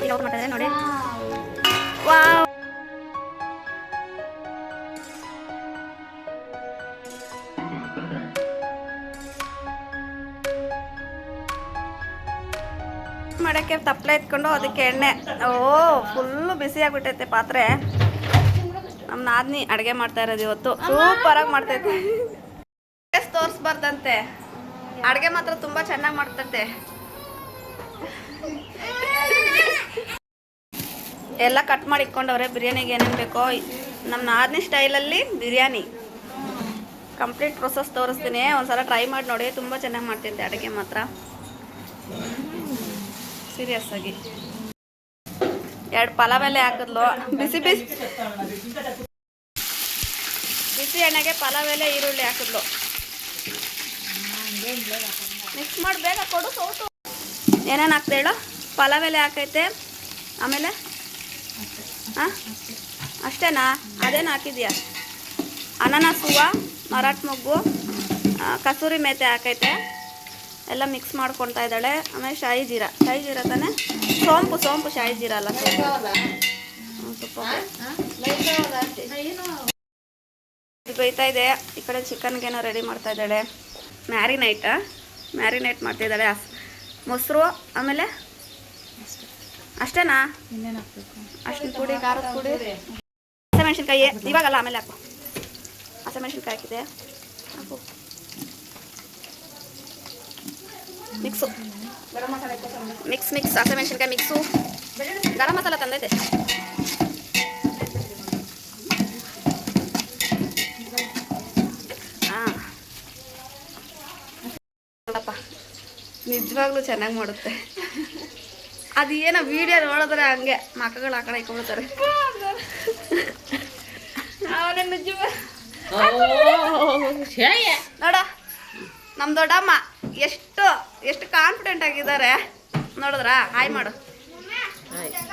ಈಗ ಓಪನ್ ಮಾಡ್ತಾ ಇದ್ದಾರೆ ನೋಡಿ. ವಾವ್, ಮಾಡೋಕ್ಕೆ ತಪ್ಪಲೆ ಎತ್ಕೊಂಡು ಅದಕ್ಕೆ ಎಣ್ಣೆ. ಓ, ಫುಲ್ಲು ಬಿಸಿ ಆಗಿಬಿಟ್ಟೈತೆ ಪಾತ್ರೆ. ನಮ್ಮ ನಾದಿನಿ ಅಡುಗೆ ಮಾಡ್ತಾ ಇರೋದು ಇವತ್ತು. ಸೂಪರಾಗಿ ಮಾಡ್ತೈತೆ. ತೋರಿಸ್ಬಾರ್ದಂತೆ, ಅಡುಗೆ ಮಾತ್ರ ತುಂಬ ಚೆನ್ನಾಗಿ ಮಾಡ್ತೈತೆ. ಎಲ್ಲ ಕಟ್ ಮಾಡಿ ಇಟ್ಕೊಂಡವ್ರೆ. ಬಿರಿಯಾನಿಗೆ ಏನೇನು ಬೇಕೋ ನಮ್ಮ ನಾದಿನಿ ಸ್ಟೈಲಲ್ಲಿ ಬಿರಿಯಾನಿ ಕಂಪ್ಲೀಟ್ ಪ್ರೊಸೆಸ್ ತೋರಿಸ್ತೀನಿ. ಒಂದ್ಸಲ ಟ್ರೈ ಮಾಡಿ ನೋಡಿ, ತುಂಬ ಚೆನ್ನಾಗಿ ಮಾಡ್ತಿದ್ದೆ ಅಡುಗೆ ಮಾತ್ರ, ಸೀರಿಯಸ್ ಆಗಿ. 2 ಪಲಾವ್ ಎಲೆ ಹಾಕಿದ್ಲು. ಬಿಸಿ ಬಿಸಿ ಬಿಸಿ ಎಣ್ಣೆಗೆ ಪಲಾವ್ ಎಲೆ, ಈರುಳ್ಳಿ ಹಾಕಿದ್ಲು. ಮಿಕ್ಸ್ ಮಾಡಿ ಬೇಗ ಕೊಡು ಸೌಟು. ಏನೇನು ಹಾಕ್ದೆ ಹೇಳು? ಪಲಾವ್ ಎಲೆ ಹಾಕೈತೆ, ಆಮೇಲೆ ಹಾಂ ಅಷ್ಟೇನಾ? ಅದೇನು ಹಾಕಿದ್ಯಾ? ಅನಾನಸ್ ಹೂವು, ಮರಾಠ ಮೊಗ್ಗು, ಕಸೂರಿ ಮೇಥಿ ಹಾಕೈತೆ. ಎಲ್ಲ ಮಿಕ್ಸ್ ಮಾಡ್ಕೊತಾ ಇದ್ದಾಳೆ. ಆಮೇಲೆ ಶಾಯಿ ಜೀರಾ ತಾನೆ? ಸೋಂಪು ಶಾಯಿ ಜೀರಾ ಅಲ್ಲ, ಸ್ವಲ್ಪ ಬೇಯ್ತಾ ಇದೆ. ಈ ಕಡೆ ಚಿಕನ್ಗೇನೋ ರೆಡಿ ಮಾಡ್ತಾ ಇದ್ದಾಳೆ. ಮ್ಯಾರಿನೇಟ್ ಮಾಡ್ತಿದ್ದಾಳೆ. ಮೊಸರು, ಆಮೇಲೆ ಅಷ್ಟೇನಾ? ಅಷ್ಟೊಂದು ಪುಡಿ, ಖಾರದ ಪುಡಿ, ಹಸಿಮೆಣ್ಸಿನ್ಕಾಯಿ ಇವಾಗಲ್ಲ, ಆಮೇಲೆ ಹಾಕು. ಹಸಿಮೆಣ್ಸಿನ್ಕಾಯಿ ಹಾಕಿದೆ, ಹಾಕು. ಮಿಕ್ಸು, ಮಿಕ್ಸ್ ಹಸಿಮೆಣ್ಸಿನ್ಕಾಯಿ ಮಿಕ್ಸು. ಗರಂ ಮಸಾಲ ತಂದೈತೆ. ಹಾಂ, ನಿಜವಾಗ್ಲೂ ಚೆನ್ನಾಗಿ ಮಾಡುತ್ತೆ. ಅದು ಏನೋ ವಿಡಿಯೋ ನೋಡಿದ್ರೆ ಹಂಗೆ ಮಕ್ಕಳು ಆ ಕಡೆ ಇಟ್ಕೊಳ್ತಾರೆ. ನೋಡ ನಮ್ಮ ದೊಡ್ಡಮ್ಮ ಎಷ್ಟು ಕಾನ್ಫಿಡೆಂಟ್ ಆಗಿದ್ದಾರೆ ನೋಡಿದ್ರಾ? ಹಾಯ್ ಮಾಡು.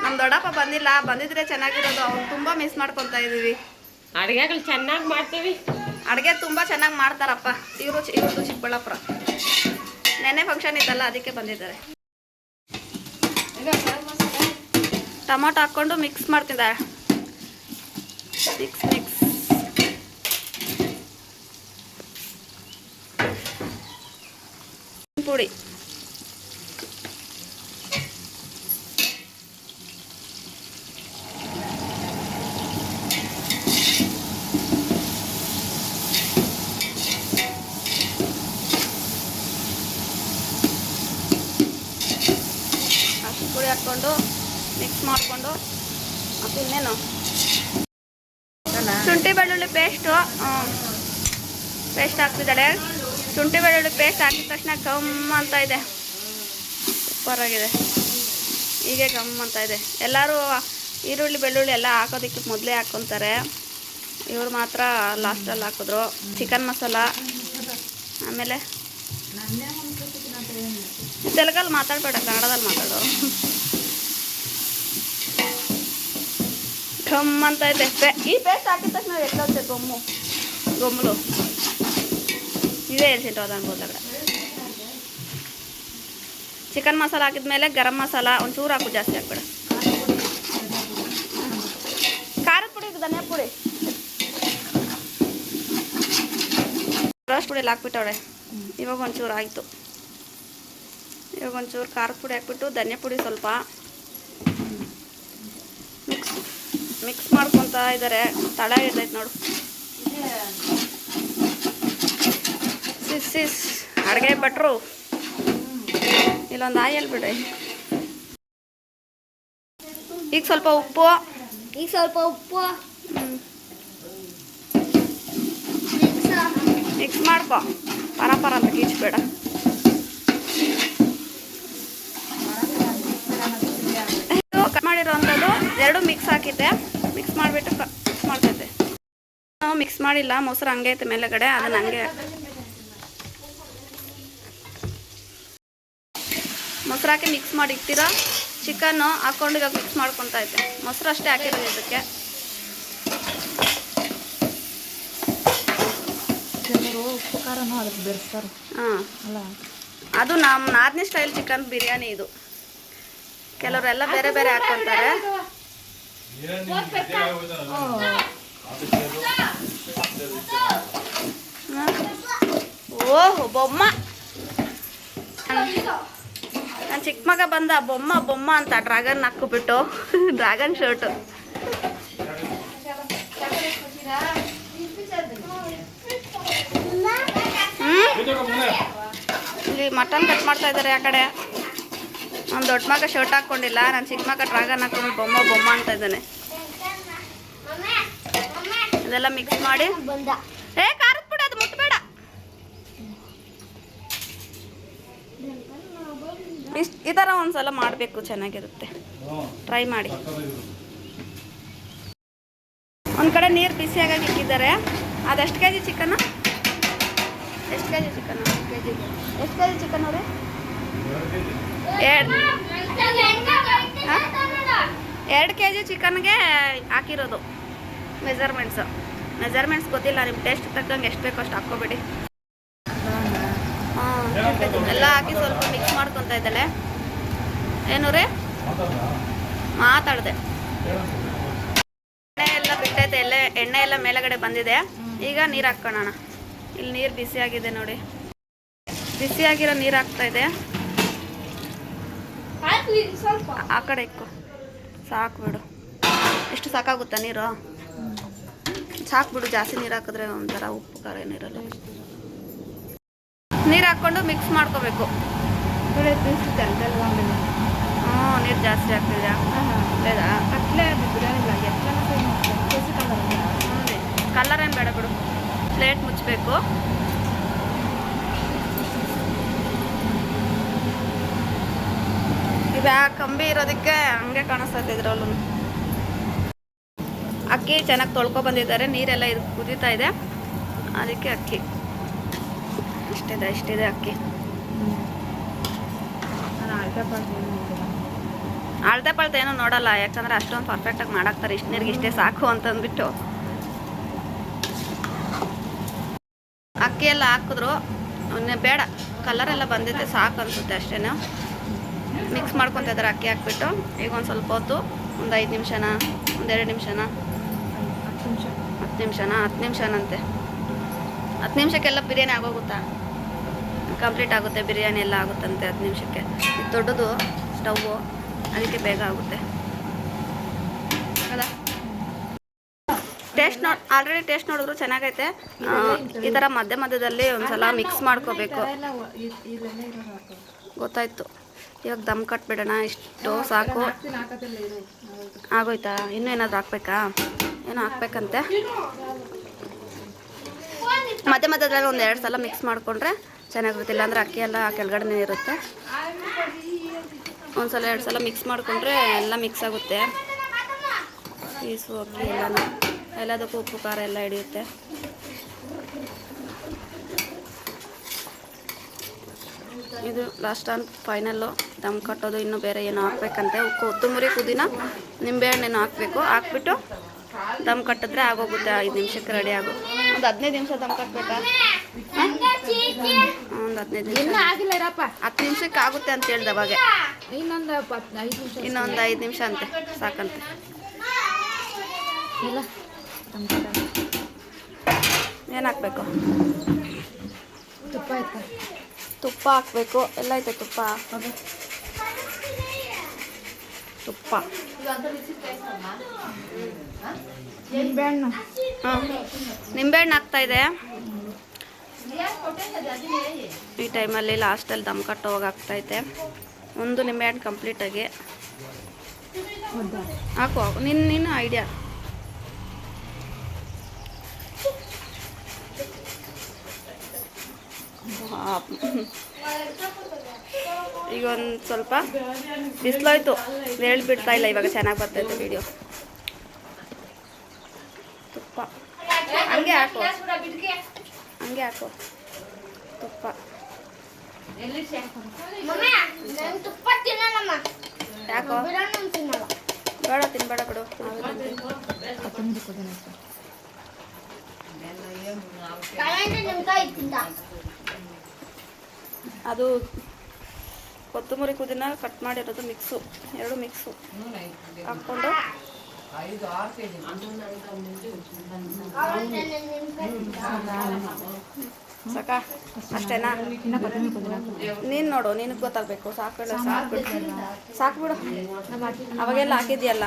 ನಮ್ಮ ದೊಡ್ಡಪ್ಪ ಬಂದಿದ್ರೆ ಚೆನ್ನಾಗಿರೋದು. ಅವ್ರು ತುಂಬ ಮಿಸ್ ಮಾಡ್ಕೊತಾ ಇದ್ದೀವಿ. ಅಡುಗೆಗಳು ಚೆನ್ನಾಗಿ ಮಾಡ್ತೀವಿ. ಅಡುಗೆ ತುಂಬ ಚೆನ್ನಾಗಿ ಮಾಡ್ತಾರಪ್ಪ. ಇವ್ರದ್ದು ಚಿಕ್ಕಬಳ್ಳಾಪುರ. ನೆನ್ನೆ ಫಂಕ್ಷನ್ ಇತ್ತಲ್ಲ, ಅದಕ್ಕೆ ಬಂದಿದ್ದಾರೆ. ಟೊಮೊಟೊ ಹಾಕ್ಕೊಂಡು ಮಿಕ್ಸ್ ಮಾಡ್ತಿದ್ದಾರೆ. ಮಿಕ್ಸ್ ಪುಡಿ, ಪುಡಿ ಹಾಕ್ಕೊಂಡು ಮಿಕ್ಸ್ ಮಾಡಿಕೊಂಡು, ಮತ್ತು ಇನ್ನೇನು ಶುಂಠಿ ಬೆಳ್ಳುಳ್ಳಿ ಪೇಸ್ಟ್ ಹಾಕ್ತಿದ್ದಾಳೆ. ಶುಂಠಿ ಬೆಳ್ಳುಳ್ಳಿ ಪೇಸ್ಟ್ ಹಾಕಿದ ತಕ್ಷಣ ಗಮ್ ಅಂತ ಇದೆ. ಸೂಪರಾಗಿದೆ. ಹೀಗೆ ಗಮ್ ಅಂತ ಇದೆ. ಎಲ್ಲರೂ ಈರುಳ್ಳಿ ಬೆಳ್ಳುಳ್ಳಿ ಎಲ್ಲ ಹಾಕೋದಕ್ಕೆ ಮೊದಲೇ ಹಾಕ್ಕೊತಾರೆ. ಇವ್ರು ಮಾತ್ರ ಲಾಸ್ಟಲ್ಲಿ ಹಾಕಿದ್ರು. ಚಿಕನ್ ಮಸಾಲ, ಆಮೇಲೆ ತೆಲುಗಲ್ಲಿ ಮಾತಾಡಬೇಡ, ಕನ್ನಡದಲ್ಲಿ ಮಾತಾಡೋ. ಘಮ್ ಅಂತ ಇದೆ. ಈ ಪೇಸ್ಟ್ ಹಾಕಿದ ತಕ್ಷಣ ಎಷ್ಟೊತ್ತೆ ಗೊಮ್ಮಲು ಇದೇ ಹೇಳ್ಸಿಟ್ಟು ಅದನ್ಬೋದಾಗ. ಚಿಕನ್ ಮಸಾಲ ಹಾಕಿದ್ಮೇಲೆ ಗರಂ ಮಸಾಲ ಒಂಚೂರು ಹಾಕು, ಜಾಸ್ತಿ ಹಾಕ್ಬೇಡ. ಖಾರದ ಪುಡಿ, ಧನಿಯಾ ಪುಡಿ, ರೋಸ್ಟ್ ಪುಡಿ ಎಲ್ಲ ಹಾಕ್ಬಿಟ್ಟವ್ರೆ. ಇವಾಗ ಒಂಚೂರು ಆಯಿತು. ಇವಾಗ ಒಂಚೂರು ಖಾರದ ಪುಡಿ ಹಾಕ್ಬಿಟ್ಟು ಧನಿಯಾ ಪುಡಿ ಸ್ವಲ್ಪ ಮಿಕ್ಸ್ ಮಾಡ್ಕೊತಾ ಇದ್ದಾರೆ. ತಳ ಹಿಡ್ದೈತೆ ನೋಡು. ಸಿಸ್ ಅಡುಗೆ ಭಟ್ರು, ಇಲ್ಲೊಂದು ಆಯಲ್ ಬಿಡಿ. ಈಗ ಸ್ವಲ್ಪ ಉಪ್ಪು ಮಿಕ್ಸ್ ಮಾಡ್ಕೊ. ಪರ ಅಂತ ಗೀಚ್ಬೇಡ. ಕಟ್ ಮಾಡಿರೋವಂಥದ್ದು 2 ಮಿಕ್ಸ್ ಹಾಕಿದ್ದೆ. ಮಿಕ್ಸ್ ಮಾಡಿಬಿಟ್ಟು ಮಿಕ್ಸ್ ಮಾಡ್ತೈತೆ. ನಾವು ಮಿಕ್ಸ್ ಮಾಡಿಲ್ಲ, ಮೊಸರು ಹಂಗೆ ಐತೆ ಮೇಲೆಗಡೆ, ಅದನ್ನು ಹಂಗೆ ಮೊಸರು ಹಾಕಿ ಮಿಕ್ಸ್ ಮಾಡಿ ಇಕ್ತೀರಾ. ಚಿಕನ್ನು ಹಾಕ್ಕೊಂಡು ಇವಾಗ ಮಿಕ್ಸ್ ಮಾಡ್ಕೊತಾ ಐತೆ. ಮೊಸರು ಅಷ್ಟೇ ಹಾಕಿರೋದು ಇದಕ್ಕೆ. ಹಾಂ, ಅದು ನಮ್ಮ ನಾದಿನಿ ಸ್ಟೈಲ್ ಚಿಕನ್ ಬಿರಿಯಾನಿ ಇದು. ಕೆಲವರೆಲ್ಲ ಬೇರೆ ಬೇರೆ ಹಾಕ್ಕೊಂತಾರೆ. ಓಹ್ ಬೊಮ್ಮ, ನನ್ನ ಚಿಕ್ಕ ಮಗ ಬಂದ ಬೊಮ್ಮ ಬೊಮ್ಮ ಅಂತ ಡ್ರ್ಯಾಗನ್ ಹಾಕ್ಬಿಟ್ಟು ಡ್ರ್ಯಾಗನ್ ಶರ್ಟು. ಇಲ್ಲಿ ಮಟನ್ ಕಟ್ ಮಾಡ್ತಾ ಇದ್ದಾರೆ ಆ ಕಡೆ. ನನ್ನ ದೊಡ್ಡ ಮಗ ಶರ್ಟ್ ಹಾಕ್ಕೊಂಡಿಲ್ಲ, ನನ್ನ ಚಿಕ್ಕ ಮಗ ಡ್ರ್ಯಾಗನ್ ಹಾಕೊಂಡು ಬೊಮ್ಮ ಬೊಮ್ಮ ಅಂತ ಇದ್ದಾನೆ. ಇದೆಲ್ಲ ಮಿಕ್ಸ್ ಮಾಡಿ ಖಾರದ ಪುಡಿ ಅದು ಮುಟ್ಬೇಡ. ಈ ಥರ ಒಂದ್ಸಲ ಮಾಡಬೇಕು, ಚೆನ್ನಾಗಿರುತ್ತೆ, ಟ್ರೈ ಮಾಡಿ. ಒಂದು ಕಡೆ ನೀರು ಬಿಸಿಯಾಗಿ ಇಕ್ಕಿದ್ದಾರೆ. ಅದೆಷ್ಟು ಕೆ ಜಿ ಚಿಕನ್ನು? ಎಷ್ಟು ಕೆ ಜಿ ಚಿಕನ್ನು? ಎಷ್ಟು ಕೆ ಜಿ ಚಿಕನ್ ಅವ್ರೆ? 2 ಕೆ ಜಿ ಚಿಕನ್ಗೆ ಹಾಕಿರೋದು ಮೆಜರ್ಮೆಂಟ್ಸ್ ಗೊತ್ತಿಲ್ಲ. ನಿಮ್ಮ ಟೇಸ್ಟ್ ತಕ್ಕಂಗೆ ಎಷ್ಟು ಬೇಕೋ ಅಷ್ಟು ಹಾಕ್ಕೋಬೇಡಿ. ಹಾಂ, ಎಲ್ಲ ಹಾಕಿ ಸ್ವಲ್ಪ ಮಿಕ್ಸ್ ಮಾಡ್ಕೊತಾ ಇದ್ದಾಳೆ. ಏನು ರೀ ಮಾತಾಡಿದೆ. ಎಣ್ಣೆ ಎಲ್ಲ ಬಿಟ್ಟೈತೆ, ಎಣ್ಣೆ ಎಲ್ಲ ಮೇಲಗಡೆ ಬಂದಿದೆ. ಈಗ ನೀರು ಹಾಕ್ಕೊಳ್ಳೋಣ. ಇಲ್ಲಿ ನೀರು ಬಿಸಿಯಾಗಿದೆ ನೋಡಿ, ಬಿಸಿಯಾಗಿರೋ ನೀರು ಹಾಕ್ತಾ ಇದೆ. ಆ ಕಡೆ ಇಕ್ಕು, ಸಾಕು ಬಿಡು. ಎಷ್ಟು ಸಾಕಾಗುತ್ತಾ ನೀರು? ಸಾಕು ಬಿಡು, ಜಾಸ್ತಿ ನೀರು ಹಾಕಿದ್ರೆ ಒಂಥರ ಉಪ್ಪು ಖಾರ ಏನಿರಲ್ಲ. ನೀರು ಹಾಕ್ಕೊಂಡು ಮಿಕ್ಸ್ ಮಾಡ್ಕೋಬೇಕು. ನೀರು ಜಾಸ್ತಿ ಆಗ್ತಿದೆ లేదా? ಕಲರ್ ಏನು ಬೇಡ ಬಿಡು, ಪ್ಲೇಟ್ ಮುಚ್ಚಬೇಕು. ಇದು ಕಂಬಿ ಇರೋದಕ್ಕೆ ಹಂಗೆ ಕಾಣಿಸ್ತೈತೆ ಇದ್ರಲ್ಲೂ. ಅಕ್ಕಿ ಚೆನ್ನಾಗಿ ತೊಳ್ಕೊ ಬಂದಿದ್ದಾರೆ, ನೀರೆಲ್ಲ ಇದು ಕುದೀತಾ ಇದೆ, ಅದಕ್ಕೆ ಅಕ್ಕಿ ಇಷ್ಟಿದೆ ಅಕ್ಕಿ. ಅಳತೆ ಪಳತೆ ಏನೂ ನೋಡಲ್ಲ, ಯಾಕಂದರೆ ಅಷ್ಟೊಂದು ಪರ್ಫೆಕ್ಟಾಗಿ ಮಾಡಾಕ್ತಾರೆ. ಇಷ್ಟು ನೀರಿಗೆ ಇಷ್ಟೇ ಸಾಕು ಅಂತಂದ್ಬಿಟ್ಟು ಅಕ್ಕಿ ಎಲ್ಲ ಹಾಕಿದ್ರು ಬೇಡ, ಕಲರೆಲ್ಲ ಬಂದಿದೆ, ಸಾಕು ಅನಿಸುತ್ತೆ ಅಷ್ಟೇ. ಮಿಕ್ಸ್ ಮಾಡ್ಕೊತಾ ಇದ್ದಾರೆ ಅಕ್ಕಿ ಹಾಕ್ಬಿಟ್ಟು. ಈಗ ಒಂದು ಸ್ವಲ್ಪ ಹೊತ್ತು, ಒಂದು 5 ನಿಮಿಷನಾ, ಒಂದು 2 ನಿಮಿಷನಾ, 10 ನಿಮಿಷನಂತೆ. 10 ನಿಮಿಷಕ್ಕೆಲ್ಲ ಬಿರಿಯಾನಿ ಆಗೋಗುತ್ತಾ? ಕಂಪ್ಲೀಟ್ ಆಗುತ್ತೆ, ಬಿರಿಯಾನಿ ಎಲ್ಲ ಆಗುತ್ತಂತೆ 10 ನಿಮಿಷಕ್ಕೆ. ಇದು ದೊಡ್ಡದು ಸ್ಟವ್ವು, ಅದಕ್ಕೆ ಬೇಗ ಆಗುತ್ತೆ. ಹೌದಾ? ಆಲ್ರೆಡಿ ಟೇಸ್ಟ್ ನೋಡಿದ್ರು ಚೆನ್ನಾಗೈತೆ. ಈ ಥರ ಮಧ್ಯದಲ್ಲಿ ಒಂದ್ಸಲ ಮಿಕ್ಸ್ ಮಾಡ್ಕೋಬೇಕು. ಗೊತ್ತಾಯ್ತು. ಇವಾಗ ದಮ್ ಕಟ್ಬಿಡೋಣ. ಇಷ್ಟು ಸಾಕು, ಆಗೋಯ್ತಾ? ಇನ್ನೂ ಏನಾದರೂ ಹಾಕ್ಬೇಕಾ? ಏನೋ ಹಾಕ್ಬೇಕಂತೆ. ಮಧ್ಯದಲ್ಲಿ ಒಂದು 2 ಸಲ ಮಿಕ್ಸ್ ಮಾಡಿಕೊಂಡ್ರೆ ಚೆನ್ನಾಗಿರುತ್ತೆ. ಇಲ್ಲಾಂದರೆ ಅಕ್ಕಿ ಎಲ್ಲ ಕೆಳಗಡೆ ಇರುತ್ತೆ. ಒಂದು ಸಲ 2 ಸಲ ಮಿಕ್ಸ್ ಮಾಡಿಕೊಂಡ್ರೆ ಎಲ್ಲ ಮಿಕ್ಸ್ ಆಗುತ್ತೆ. ಪೀಸು ಅಕ್ಕಿ ಎಲ್ಲದಕ್ಕೂ ಉಪ್ಪು ಖಾರ ಎಲ್ಲ ಹಿಡಿಯುತ್ತೆ. ಇದು ಲಾಸ್ಟ್ ಆ್ಯಂಡ್ ಫೈನಲ್ಲು ದಮ್ ಕಟ್ಟೋದು. ಇನ್ನೂ ಬೇರೆ ಏನೋ ಹಾಕ್ಬೇಕಂತೆ, ಕೊತ್ತಂಬರಿ ಪುದೀನ ನಿಂಬೆಹಣ್ಣೇನೋ ಹಾಕಬೇಕು. ಹಾಕ್ಬಿಟ್ಟು ದಮ್ ಕಟ್ಟಿದ್ರೆ ಆಗೋಗುತ್ತೆ. 5 ನಿಮಿಷಕ್ಕೆ ರೆಡಿ ಆಗು. ಒಂದು 15 ನಿಮಿಷ ದಮ್ ಕಟ್ಟಬೇಕಾ? ಒಂದು 15 ನಿಮಿಷ ಆಗಿಲ್ಲರಪ್ಪ. 10 ನಿಮಿಷಕ್ಕೆ ಆಗುತ್ತೆ ಅಂತ ಹೇಳ್ದೆ ಅವಾಗ. ಇನ್ನೊಂದು 5 ನಿಮಿಷ ಅಂತೆ, ಸಾಕಂತೆ. ಏನು ಹಾಕ್ಬೇಕು? ತುಪ್ಪ ಹಾಕ್ಬೇಕು. ಎಲ್ಲ ಐತೆ ತುಪ್ಪ. ನಿಂಬೆಹಣ್ಣು ಹಾಕ್ತಾ ಇದೆ ಈ ಟೈಮಲ್ಲಿ. ಲಾಸ್ಟಲ್ಲಿ ದಮ್ ಕಟ್ಟೋವಾಗ ಆಗ್ತೈತೆ. ಒಂದು ನಿಂಬೆಹಣ್ಣು ಕಂಪ್ಲೀಟಾಗಿ ಹಾಕು. ನಿನ್ನ ಐಡಿಯಾ. ಈಗ ಒಂದು ಸ್ವಲ್ಪ ಬಿಸಿಲಾಯ್ತು, ಹೇಳ್ಬಿಡ್ತಾ ಇಲ್ಲ. ಇವಾಗ ಚೆನ್ನಾಗಿ ಬರ್ತೈತೆ ವಿಡಿಯೋ. ತುಪ್ಪ ಹಂಗೆ ಹಾಕು ತುಪ್ಪ. ಯಾಕೋ ಬೇಡ, ತಿನ್ಬೇಡ ಬಿಡು. ಅದು ಕೊತ್ತಂಬರಿ ಪುದೀನ ಕಟ್ ಮಾಡಿರೋದು ಮಿಕ್ಸು, ಎರಡು ಮಿಕ್ಸು ಹಾಕ್ಕೊಂಡು ಸಾಕ ಅಷ್ಟೇನಾ? ನೀನು ನೋಡು, ನಿನಗೆ ಗೊತ್ತಾಗಬೇಕು. ಸಾಕ್ಬಿಡು. ಅವಾಗೆಲ್ಲ ಹಾಕಿದ್ಯಲ್ಲ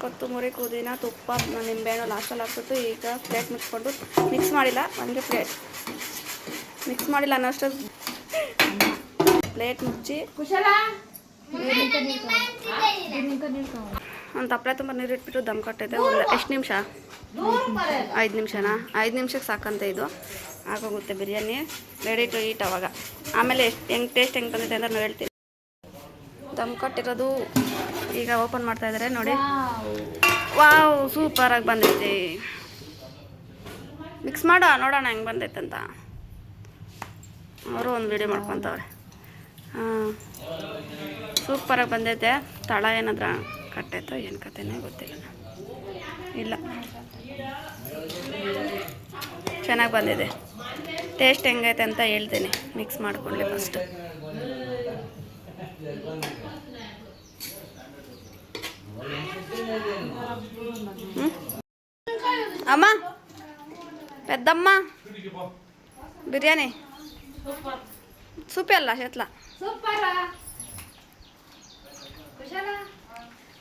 ಕೊತ್ತಂಬರಿ ಪುದೀನ ತುಪ್ಪ ನಿಂಬೆಹಣ್ಣು ಲಾಸ್ಟಲ್ಲಿ ಹಾಕ್ಬಿಟ್ಟು ಈಗ ಪ್ಲೇಟ್ ಮುಚ್ಕೊಂಡು ಮಿಕ್ಸ್ ಮಾಡಿಲ್ಲ ಒಂದು ಮಿಕ್ಸ್ ಮಾಡಿಲ್ಲ ಅನ್ನೋಷ್ಟು ಪ್ಲೇಟ್ ಮುಚ್ಚಿ ಒಂದು ತಪ್ಪಲೆ ತುಂಬ ನೀರು ಇಟ್ಬಿಟ್ಟು ದಮ್ ಕಟ್ಟೈತೆ. ಒಂದು ಎಷ್ಟು ನಿಮಿಷ? 5 ನಿಮಿಷನಾ? 5 ನಿಮಿಷಕ್ಕೆ ಸಾಕಂತ ಇದು ಆಗೋಗುತ್ತೆ ಬಿರಿಯಾನಿ ರೆಡಿ ಟು ಈಟ್. ಅವಾಗ ಆಮೇಲೆ ಟೇಸ್ಟ್ ಹೆಂಗೆ ಬಂದಿದೆ ಅಂತ ನಾನು ಹೇಳ್ತೀನಿ. ದಮ್ ಕಟ್ಟಿರೋದು ಈಗ ಓಪನ್ ಮಾಡ್ತಾ ಇದ್ದಾರೆ ನೋಡಿ. ವಾವ್, ಸೂಪರಾಗಿ ಬಂದೈತೆ. ಮಿಕ್ಸ್ ಮಾಡೋ ನೋಡೋಣ ಹೆಂಗೆ ಬಂದೈತಂತ. ಅವರು ಒಂದು ವಿಡಿಯೋ ಮಾಡ್ಕೊತವ್ರೆ. ಹಾಂ, ಸೂಪರಾಗಿ ಬಂದೈತೆ. ತಳ ಏನಾದ್ರ ಕಟ್ಟೈತೋ ಏನು ಕತೆನೇ ಗೊತ್ತಿಲ್ಲ. ಇಲ್ಲ, ಚೆನ್ನಾಗಿ ಬಂದಿದೆ. ಟೇಸ್ಟ್ ಹೆಂಗೈತೆ ಅಂತ ಹೇಳ್ತೀನಿ. ಮಿಕ್ಸ್ ಮಾಡ್ಕೊಳ್ಳಿ ಫಸ್ಟ್. ಅಮ್ಮ, పెద్దమ్మ బిర్యానీ చూపిల్ల చేట్లా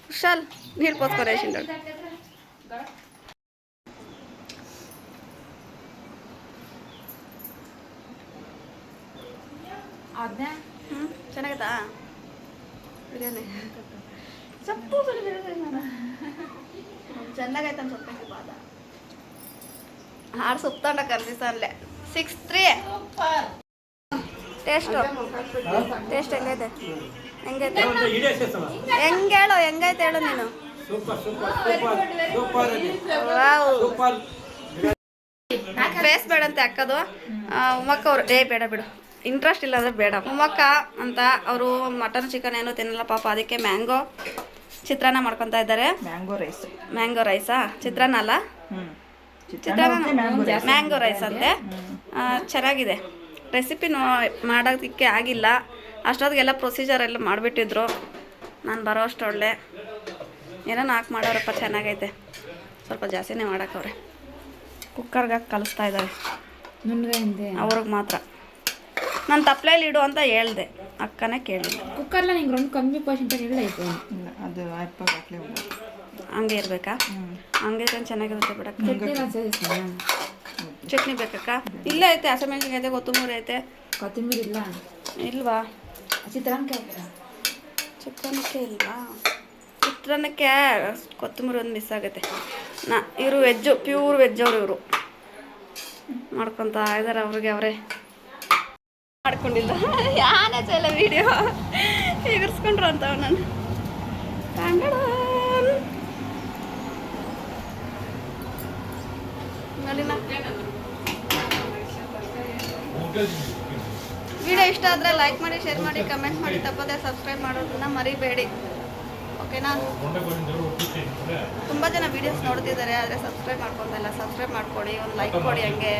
కుషాల్ నీళ్ళు పోసుకొనేసిండు. ಚೆನ್ನಾಗೈತಾ ಬಿರಿಯಾನಿ? ಸೊಪ್ಪು ಚೆನ್ನಾಗೈತೆ ಸೊಪ್ಪು ಬಾದ ಹಾಡು ಸೊಪ್ಪು ತಗೊಂಡ ಕರ್ದಿಸ್ತಾನಲ್ಲೇ. 6-3 ಟೇಸ್ಟು ಹೆಂಗೈತೆ? ಹೆಂಗೈತೆ ಹೆಂಗೈತೆ ಹೇಳು ನೀನು. ಫೇಸ್ ಬೇಡಂತೆ ಹಾಕೋದು. ಉಮ್ಮಕ್ಕ ಅವ್ರು ಬೇಡ ಬಿಡು, ಇಂಟ್ರೆಸ್ಟ್ ಇಲ್ಲ ಅಂದರೆ ಬೇಡ. ಉಮ್ಮಕ್ಕ ಅಂತ ಅವರು ಮಟನ್ ಚಿಕನ್ ಏನೂ ತಿನ್ನಲ್ಲ ಪಾಪ, ಅದಕ್ಕೆ ಮ್ಯಾಂಗೋ ಚಿತ್ರಾನ್ನ ಮಾಡ್ಕೊತಾ ಇದ್ದಾರೆ. ಮ್ಯಾಂಗೋ ರೈಸಾ? ಚಿತ್ರಾನ್ನ ಅಲ್ಲ, ಮ್ಯಾಂಗೋ ರೈಸ್ ಅಂತೆ. ಚೆನ್ನಾಗಿದೆ. ರೆಸಿಪಿ ಮಾಡೋದಕ್ಕೆ ಆಗಿಲ್ಲ, ಅಷ್ಟೊತ್ತಿಗೆಲ್ಲ ಪ್ರೊಸೀಜರ್ ಎಲ್ಲ ಮಾಡಿಬಿಟ್ಟಿದ್ರು. ನಾನು ಬರೋ ಅಷ್ಟೊಳ್ಳೆ ಏನೋ ನಾಲ್ಕು ಮಾಡೋರಪ್ಪ. ಚೆನ್ನಾಗೈತೆ. ಸ್ವಲ್ಪ ಜಾಸ್ತಿನೇ ಮಾಡಕ್ಕವ್ರೆ. ಕುಕ್ಕರ್ಗೆ ಹಾಕಿ ಕಲಿಸ್ತಾ ಇದ್ದಾರೆ ಅವ್ರಿಗೆ ಮಾತ್ರ. ನಾನು ತಪ್ಪಲೆಯಲ್ಲಿ ಇಡು ಅಂತ ಹೇಳ್ದೆ, ಅಕ್ಕನೇ ಕೇಳಿಲ್ಲ. ಕುಕ್ಕರ್ಲ ನಿಂಗೆ ಒಂದು ಕಮ್ಮಿ ಪರ್ಸೆಂಟೇಜ್ ಇಲ್ಲ ಐತೆ ಅದು ಹಂಗೆ ಇರಬೇಕಾ? ಹಂಗೆ ಚೆನ್ನಾಗಿರುತ್ತೆ ಬಿಡಕ್ಕೆ. ಚಟ್ನಿ ಬೇಕಕ್ಕ? ಇಲ್ಲೇ ಐತೆ, ಹಸಿಮೆಣ್ಸಿನ್ಕಾಯಿ ಐತೆ, ಕೊತ್ತಂಬರಿ ಐತೆ. ಕೊತ್ತಂಬರಿ ಇಲ್ಲ? ಇಲ್ವಾ? ಚಿತ್ರಾನ್ನಕ್ಕೆ ಇಲ್ವಾ? ಚಿತ್ರಾನ್ನಕ್ಕೆ ಕೊತ್ತಂಬರಿ ಒಂದು ಮಿಸ್ ಆಗುತ್ತೆ. ಇವರು ವೆಜ್ಜು, ಪ್ಯೂರ್ ವೆಜ್ ಇವರು ಮಾಡ್ಕೊತಾ ಇದ್ದಾರೆ. ಅವ್ರಿಗೆ ಅವರೇ ಮಾಡ್ಕೊಂಡಿಲ್ಲ. ಯಾನೇ ಚಲ ವಿಡಿಯೋ ಎಗರ್ಸ್ಕೊಂಡ್ರು ಅಂತವ ನಾನು. ವಿಡಿಯೋ ಇಷ್ಟ ಆದರೆ ಲೈಕ್ ಮಾಡಿ, ಶೇರ್ ಮಾಡಿ, ಕಮೆಂಟ್ ಮಾಡಿ, ತಪ್ಪದೆ ಸಬ್ಸ್ಕ್ರೈಬ್ ಮಾಡೋದನ್ನ ಮರಿಬೇಡಿ. ಓಕೆನಾ? ತುಂಬ ಜನ ವೀಡಿಯೋಸ್ ನೋಡ್ತಿದ್ದಾರೆ ಆದರೆ ಸಬ್ಸ್ಕ್ರೈಬ್ ಮಾಡ್ಕೊತಾ ಇಲ್ಲ. ಸಬ್ಸ್ಕ್ರೈಬ್ ಮಾಡ್ಕೊಡಿ, ಒಂದು ಲೈಕ್ ಕೊಡಿ. ಹಂಗೆ